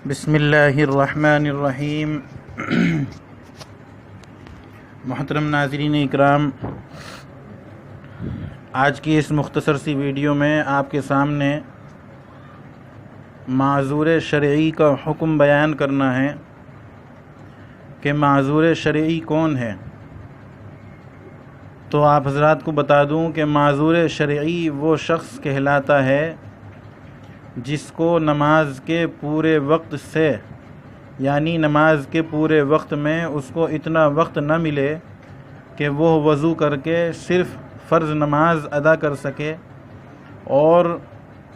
بسم اللہ الرحمن الرحیم۔ محترم ناظرین اکرام، آج کی اس مختصر سی ویڈیو میں آپ کے سامنے معذور شرعی کا حکم بیان کرنا ہے کہ معذور شرعی کون ہے۔ تو آپ حضرات کو بتا دوں کہ معذور شرعی وہ شخص کہلاتا ہے جس کو نماز کے پورے وقت سے، یعنی نماز کے پورے وقت میں اس کو اتنا وقت نہ ملے کہ وہ وضو کر کے صرف فرض نماز ادا کر سکے، اور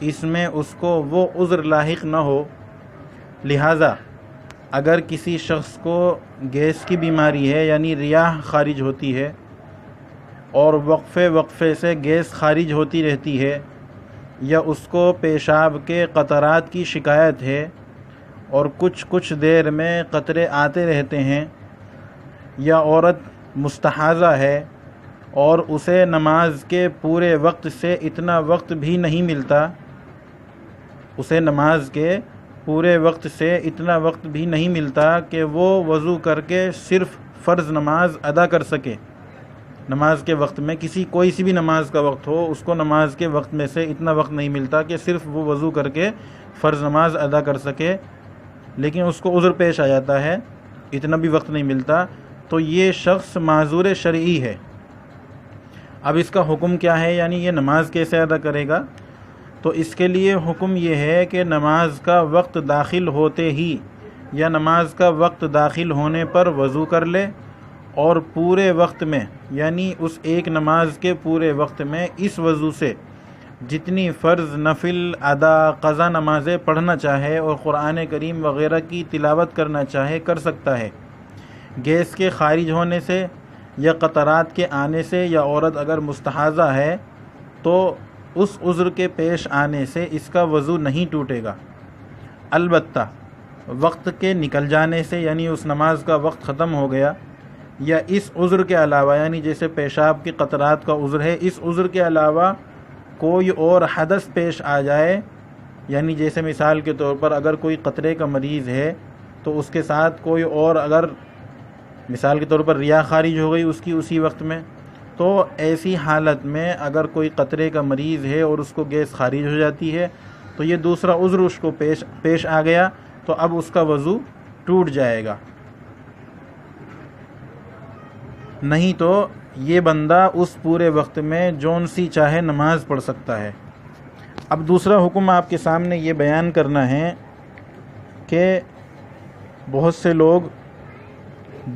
اس میں اس کو وہ عذر لاحق نہ ہو۔ لہٰذا اگر کسی شخص کو گیس کی بیماری ہے، یعنی ریاح خارج ہوتی ہے اور وقفے سے گیس خارج ہوتی رہتی ہے، یا اس کو پیشاب کے قطرات کی شکایت ہے اور کچھ دیر میں قطرے آتے رہتے ہیں، یا عورت مستحاضہ ہے اور اسے نماز کے پورے وقت سے اتنا وقت بھی نہیں ملتا، کہ وہ وضو کر کے صرف فرض نماز ادا کر سکے۔ نماز کے وقت میں کوئی سی بھی نماز کا وقت ہو، اس کو نماز کے وقت میں سے اتنا وقت نہیں ملتا کہ صرف وہ وضو کر کے فرض نماز ادا کر سکے، لیکن اس کو عذر پیش آ جاتا ہے، اتنا بھی وقت نہیں ملتا، تو یہ شخص معذور شرعی ہے۔ اب اس کا حکم کیا ہے، یعنی یہ نماز کیسے ادا کرے گا؟ تو اس کے لیے حکم یہ ہے کہ نماز کا وقت داخل ہوتے ہی یا نماز کا وقت داخل ہونے پر وضو کر لے، اور پورے وقت میں، یعنی اس ایک نماز کے پورے وقت میں اس وضو سے جتنی فرض، نفل، ادا، قضا نمازیں پڑھنا چاہے اور قرآن کریم وغیرہ کی تلاوت کرنا چاہے کر سکتا ہے۔ گیس کے خارج ہونے سے یا قطرات کے آنے سے، یا عورت اگر مستحاضہ ہے تو اس عذر کے پیش آنے سے اس کا وضو نہیں ٹوٹے گا۔ البتہ وقت کے نکل جانے سے، یعنی اس نماز کا وقت ختم ہو گیا، یا اس عذر کے علاوہ، یعنی جیسے پیشاب کے قطرات کا عذر ہے، اس عذر کے علاوہ کوئی اور حدث پیش آ جائے، یعنی جیسے مثال کے طور پر اگر کوئی قطرے کا مریض ہے تو اس کے ساتھ کوئی اور، اگر مثال کے طور پر ریاح خارج ہو گئی اس کی اسی وقت میں، تو ایسی حالت میں اگر کوئی قطرے کا مریض ہے اور اس کو گیس خارج ہو جاتی ہے تو یہ دوسرا عذر اس کو پیش آ گیا، تو اب اس کا وضو ٹوٹ جائے گا، نہیں تو یہ بندہ اس پورے وقت میں جون سی چاہے نماز پڑھ سکتا ہے۔ اب دوسرا حکم آپ کے سامنے یہ بیان کرنا ہے کہ بہت سے لوگ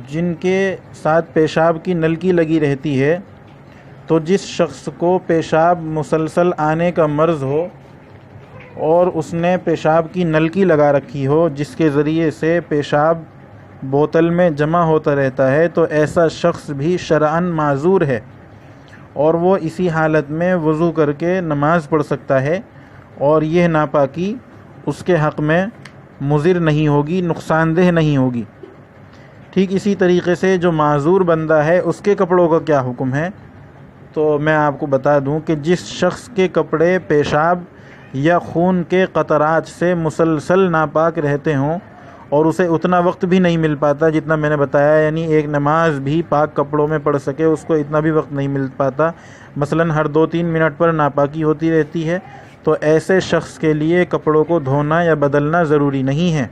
جن کے ساتھ پیشاب کی نلکی لگی رہتی ہے، تو جس شخص کو پیشاب مسلسل آنے کا مرض ہو اور اس نے پیشاب کی نلکی لگا رکھی ہو جس کے ذریعے سے پیشاب بوتل میں جمع ہوتا رہتا ہے، تو ایسا شخص بھی شرعاً معذور ہے، اور وہ اسی حالت میں وضو کر کے نماز پڑھ سکتا ہے، اور یہ ناپاکی اس کے حق میں مضر نہیں ہوگی، نقصان دہ نہیں ہوگی۔ ٹھیک اسی طریقے سے جو معذور بندہ ہے اس کے کپڑوں کا کیا حکم ہے، تو میں آپ کو بتا دوں کہ جس شخص کے کپڑے پیشاب یا خون کے قطرات سے مسلسل ناپاک رہتے ہوں اور اسے اتنا وقت بھی نہیں مل پاتا جتنا میں نے بتایا، یعنی ایک نماز بھی پاک کپڑوں میں پڑھ سکے، اس کو اتنا بھی وقت نہیں مل پاتا، مثلاً ہر 2-3 منٹ پر ناپاکی ہوتی رہتی ہے، تو ایسے شخص کے لیے کپڑوں کو دھونا یا بدلنا ضروری نہیں ہے،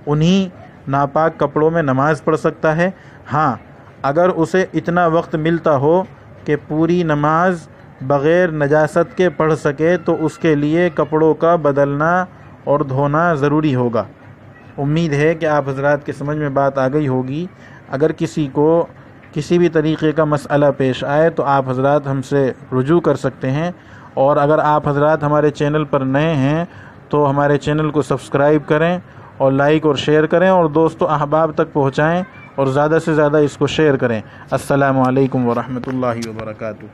انہی ناپاک کپڑوں میں نماز پڑھ سکتا ہے۔ ہاں، اگر اسے اتنا وقت ملتا ہو کہ پوری نماز بغیر نجاست کے پڑھ سکے تو اس کے لیے کپڑوں کا بدلنا اور دھونا ضروری ہوگا۔ امید ہے کہ آپ حضرات کے سمجھ میں بات آ گئی ہوگی۔ اگر کسی کو کسی بھی طریقے کا مسئلہ پیش آئے تو آپ حضرات ہم سے رجوع کر سکتے ہیں، اور اگر آپ حضرات ہمارے چینل پر نئے ہیں تو ہمارے چینل کو سبسکرائب کریں اور لائک اور شیئر کریں، اور دوستو احباب تک پہنچائیں، اور زیادہ سے زیادہ اس کو شیئر کریں۔ السلام علیکم ورحمۃ اللہ وبرکاتہ۔